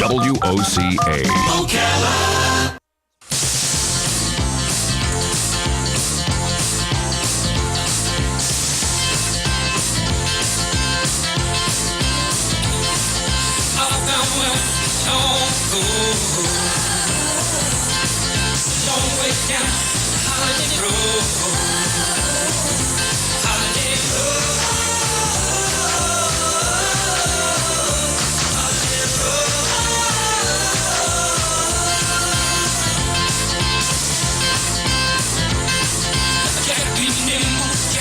WOCA. Ocala. Up down west, don't go. Long way down, Holiday Road. Holiday Road.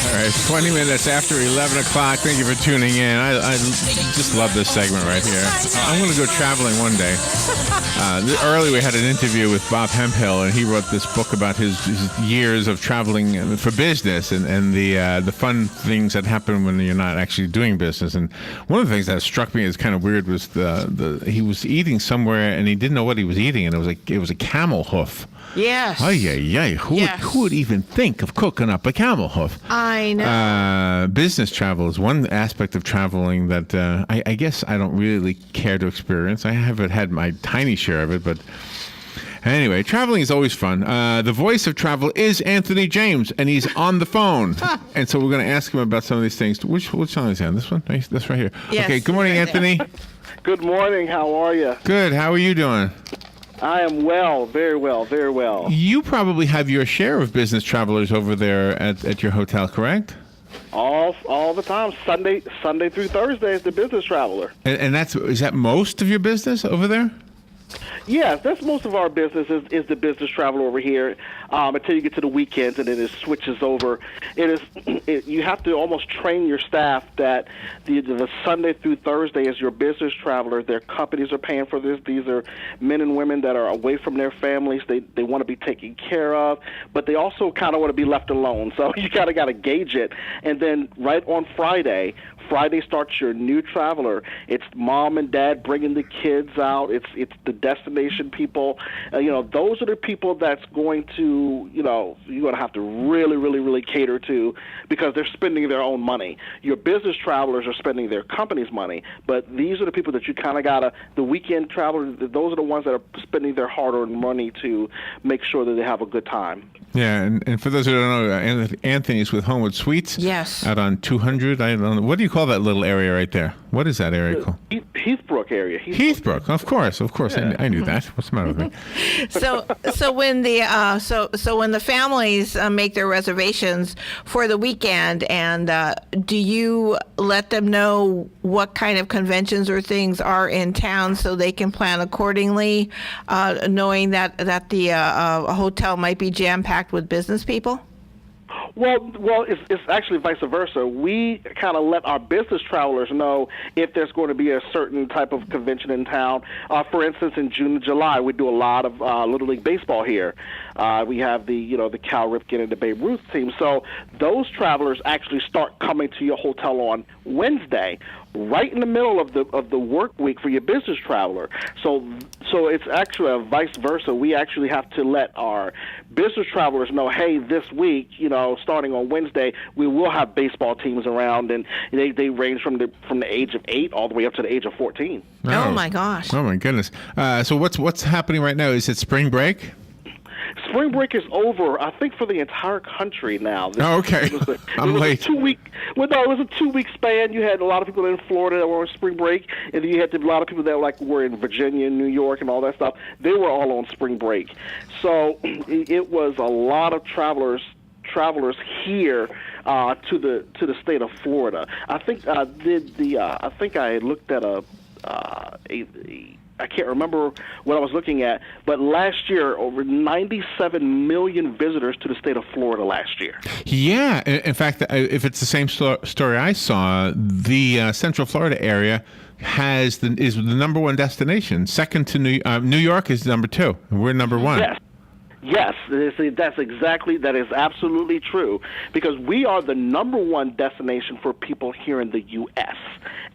All right, 20 minutes after 11 o'clock. Thank you for tuning in. I just love this segment right here. I'm going to go traveling one day. Early we had an interview with Bob Hemphill, and he wrote this book about his years of traveling for business and the fun things that happen when you're not actually doing business. And one of the things that struck me as kind of weird was he was eating somewhere and he didn't know what he was eating, and it was a camel hoof. Yes. Ay. Who would even think of cooking up a camel hoof? I know. Business travel is one aspect of traveling that I guess I don't really care to experience. I haven't had my tiny share of it, but anyway, traveling is always fun. The voice of travel is Anthony James, and he's on the phone. And so we're going to ask him about some of these things. Which song is he on? This one? This right here. Yes, okay, good morning, right Anthony. Good morning. How are you? Good. How are you doing? I am well, very well, very well. You probably have your share of business travelers over there at your hotel, correct? All the time, Sunday through Thursday is the business traveler. And is that most of your business over there? Yes, that's most of our business is the business travel over here until you get to the weekends, and then it switches over. You have to almost train your staff that the Sunday through Thursday is your business traveler. Their companies are paying for this. These are men and women that are away from their families. They want to be taken care of, but they also kind of want to be left alone. So you got to gauge it. And then right on Friday starts your new traveler. It's mom and dad bringing the kids out. It's the destination people. Those are the people that's going to, you're going to have to really, really, really cater to, because they're spending their own money. Your business travelers are spending their company's money, but these are the people that you kind of the weekend travelers, those are the ones that are spending their hard-earned money to make sure that they have a good time. Yeah, and for those who don't know, Anthony's with Homewood Suites. Yes. Out on 200. I don't know. What do you call that little area right there? What is that area called? Heathbrook area. Heathbrook, of course. Yeah. I knew that. What's the matter with me? So when the families make their reservations for the weekend, and do you let them know what kind of conventions or things are in town so they can plan accordingly, knowing that the hotel might be jam-packed with business people? Well, it's actually vice versa. We kind of let our business travelers know if there's going to be a certain type of convention in town. For instance, in June and July, we do a lot of Little League Baseball here. We have the Cal Ripken and the Babe Ruth team. So those travelers actually start coming to your hotel on Wednesday, right in the middle of the work week for your business traveler. So it's actually a vice versa. We actually have to let our business travelers know, hey, this week, starting on Wednesday, we will have baseball teams around, and they range from the age of 8 all the way up to the age of 14. Oh my gosh. Oh my goodness. So what's happening right now? Is it spring break? Spring break is over, I think, for the entire country now. Okay. I'm late. It was a 2-week span. You had a lot of people in Florida that were on spring break, and then you had a lot of people that were in Virginia and New York and all that stuff. They were all on spring break. So it was a lot of travelers here to the state of Florida. I think I looked at I can't remember what I was looking at, but last year, over 97 million visitors to the state of Florida last year. Yeah. In fact, if it's the same story I saw, the Central Florida area is the number one destination. Second to New York is number 2. And we're number 1. Yes, that is absolutely true, because we are the number 1 destination for people here in the U.S.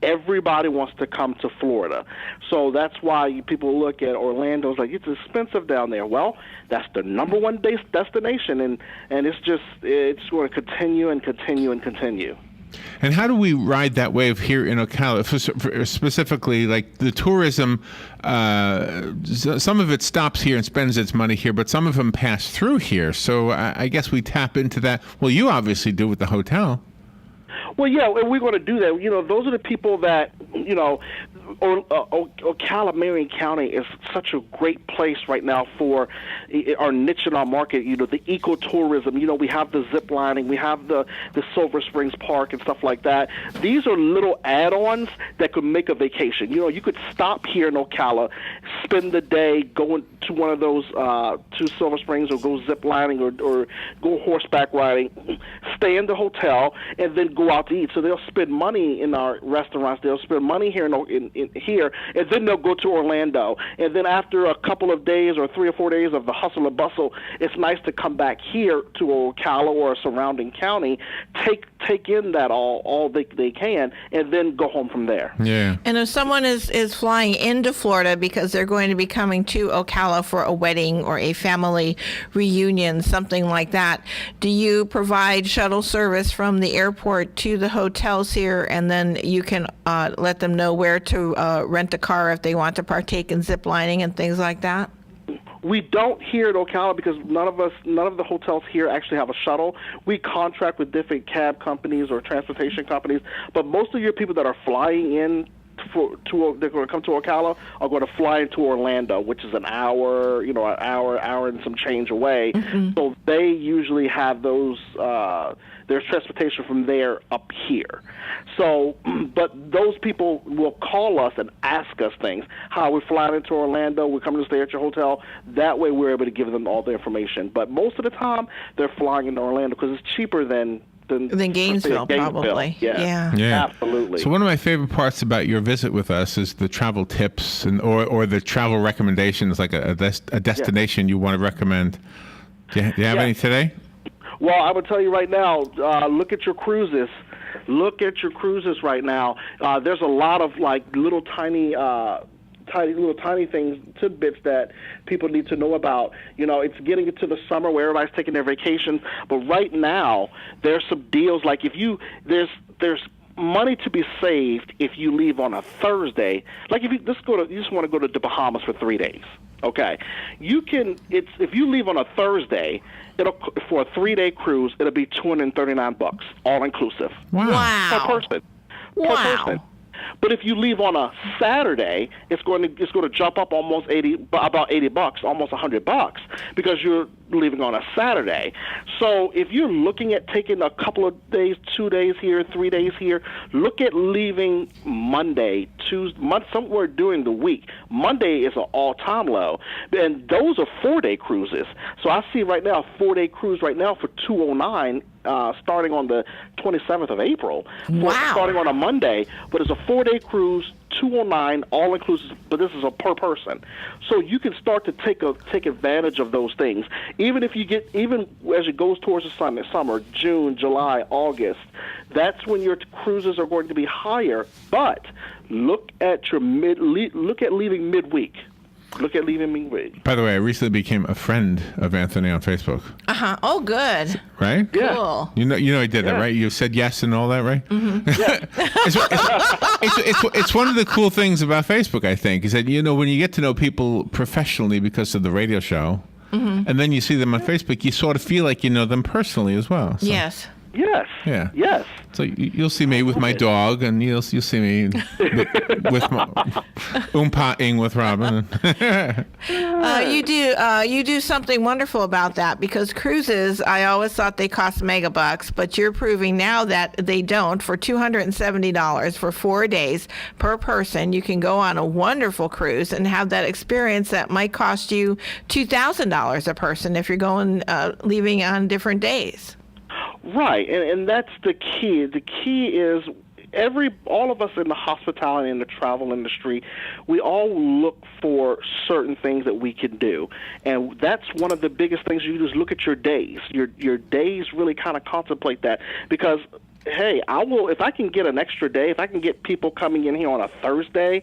Everybody wants to come to Florida. So that's why people look at Orlando, it's like, it's expensive down there. Well, that's the number 1 destination, and it's going to continue and continue and continue. And how do we ride that wave here in Ocala? Specifically, like the tourism, some of it stops here and spends its money here, but some of them pass through here. So I guess we tap into that. Well, you obviously do with the hotel. Well, yeah, and we're going to do that. You know, those are the people that, you know, Ocala, Marion County is such a great place right now for our niche in our market. You know, the ecotourism. You know, we have the zip lining, we have the Silver Springs Park and stuff like that. These are little add-ons that could make a vacation. You know, you could stop here in Ocala, spend the day going to one of those to Silver Springs, or go zip lining, or go horseback riding, stay in the hotel, and then go out to eat. So they'll spend money in our restaurants. They'll spend money here in here, and then they'll go to Orlando. And then after a couple of days or 3 or 4 days of the hustle and bustle, it's nice to come back here to Ocala or a surrounding county, take in that all they can, and then go home from there. Yeah. And if someone is flying into Florida because they're going to be coming to Ocala for a wedding or a family reunion, something like that, do you provide shuttle service from the airport to the hotels here, and then you can let them know where to rent a car if they want to partake in zip lining and things like that? We don't here at Ocala because none of the hotels here actually have a shuttle. We contract with different cab companies or transportation companies, but most of your people that are flying in they're going to come to Ocala are going to fly into Orlando, which is an hour and some change away. Mm-hmm. So they usually have those there's transportation from there up here. So, but those people will call us and ask us things. How we flying into Orlando? We're coming to stay at your hotel. That way, we're able to give them all the information. But most of the time, they're flying into Orlando because it's cheaper than Gainesville, probably. Yeah, absolutely. So one of my favorite parts about your visit with us is the travel tips or the travel recommendations, like a destination you want to recommend. Do you have any today? Well, I would tell you right now, look at your cruises. Look at your cruises right now. There's a lot of like little tiny things, tidbits that people need to know about. You know, it's getting into the summer where everybody's taking their vacations, but right now there's some deals. Like there's money to be saved if you leave on a Thursday. Like if you just want to go to the Bahamas for 3 days. Okay, if you leave on a Thursday, for a 3-day cruise, it'll be $239, all inclusive. Wow. Per person. Wow. Per person. But if you leave on a Saturday, it's going to jump up about $80, almost $100, because you're leaving on a Saturday. So if you're looking at taking a couple of days, 2 days here, 3 days here, look at leaving Monday, Tuesday, somewhere during the week. Monday is an all-time low, and those are 4-day cruises. So I see right now a 4-day cruise right now for $209. Starting on the 27th of April. Wow. Starting on a Monday, but it's a 4-day cruise, $209, all inclusive, but this is a per person. So you can start to take advantage of those things. Even as it goes towards the summer, June, July, August, that's when your cruises are going to be higher. But look at leaving midweek. Look at leaving midweek. By the way, I recently became a friend of Anthony on Facebook. Oh, good. Right? Yeah. Cool. You know I did that, right? You said yes and all that, right? Mm-hmm. Yeah. it's one of the cool things about Facebook, I think, is that, when you get to know people professionally because of the radio show, mm-hmm. and then you see them on Facebook, you sort of feel like you know them personally as well. So. Yes. Yes. Yeah. Yes. So you'll see me with my dog, and you'll see me with my umpah-ing with Robin. You do something wonderful about that, because cruises, I always thought they cost megabucks, but you're proving now that they don't. For $270 for 4 days per person, you can go on a wonderful cruise and have that experience that might cost you $2,000 a person if you're going leaving on different days. Right, and that's the key. The key is all of us in the hospitality and the travel industry, we all look for certain things that we can do, and that's one of the biggest things you do is look at your days. Your days really kind of contemplate that, because hey, I will, if I can get an extra day, if I can get people coming in here on a Thursday,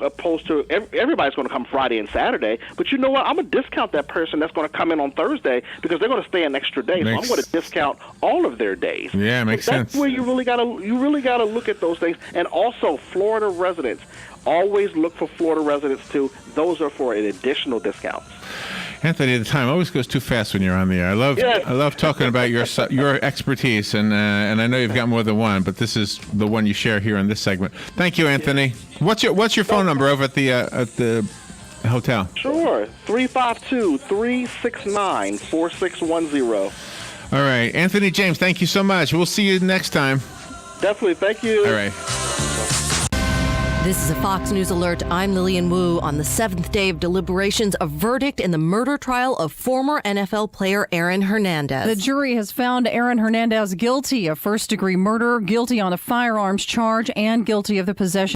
opposed to everybody's going to come Friday and Saturday. But you know what? I'm going to discount that person that's going to come in on Thursday because they're going to stay an extra day. So I'm going to discount all of their days. Yeah, makes sense. That's where you really got to look at those things. And also, Florida residents, always look for Florida residents too. Those are for an additional discount. Anthony, the time always goes too fast when you're on the air. I love talking about your expertise, and I know you've got more than one, but this is the one you share here in this segment. Thank you, Anthony. What's your phone number over at the hotel? Sure, 352-369-4610. All right, Anthony James, thank you so much. We'll see you next time. Definitely, thank you. All right. This is a Fox News Alert. I'm Lillian Wu. On the 7th day of deliberations, a verdict in the murder trial of former NFL player Aaron Hernandez. The jury has found Aaron Hernandez guilty of first-degree murder, guilty on a firearms charge, and guilty of the possession